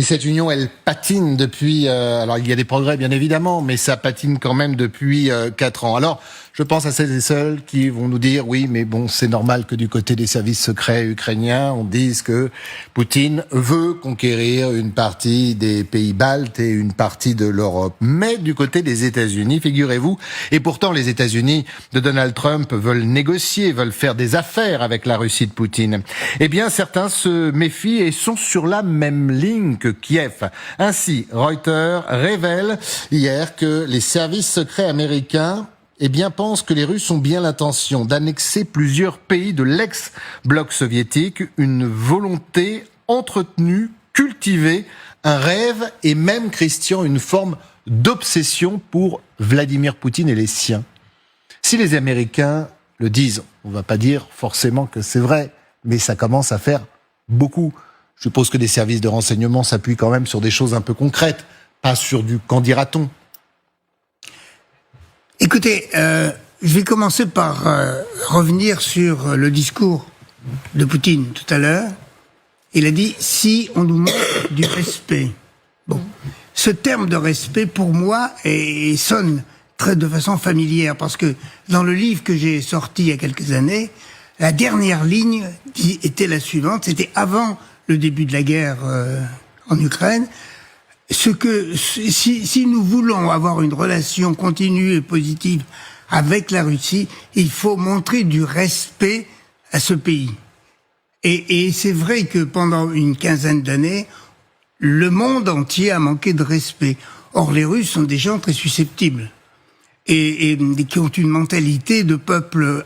Et cette union, elle patine depuis... alors, il y a des progrès, bien évidemment, mais ça patine quand même depuis 4 ans. Alors, je pense à celles et ceux qui vont nous dire, oui, mais bon, c'est normal que du côté des services secrets ukrainiens, on dise que Poutine veut conquérir une partie des pays baltes et une partie de l'Europe. Mais du côté des États-Unis, figurez-vous, et pourtant les États-Unis de Donald Trump veulent négocier, veulent faire des affaires avec la Russie de Poutine. Eh bien, certains se méfient et sont sur la même ligne que Kiev. Ainsi, Reuters révèle hier que les services secrets américains pensent que les Russes ont bien l'intention d'annexer plusieurs pays de l'ex-bloc soviétique, une volonté entretenue, cultivée, un rêve et même, Christian, une forme d'obsession pour Vladimir Poutine et les siens. Si les Américains le disent, on ne va pas dire forcément que c'est vrai, mais ça commence à faire beaucoup. Je suppose que des services de renseignement s'appuient quand même sur des choses un peu concrètes, pas sur du « qu'en dira-t-on ». Écoutez, je vais commencer par revenir sur le discours de Poutine tout à l'heure. Il a dit « si on nous montre du respect ». Bon, ce terme de respect, pour moi, sonne de façon familière, parce que dans le livre que j'ai sorti il y a quelques années, la dernière ligne était la suivante, c'était avant le début de la guerre en Ukraine. Si nous voulons avoir une relation continue et positive avec la Russie, il faut montrer du respect à ce pays. Et c'est vrai que pendant une quinzaine d'années, le monde entier a manqué de respect. Or, les Russes sont des gens très susceptibles et qui ont une mentalité de peuple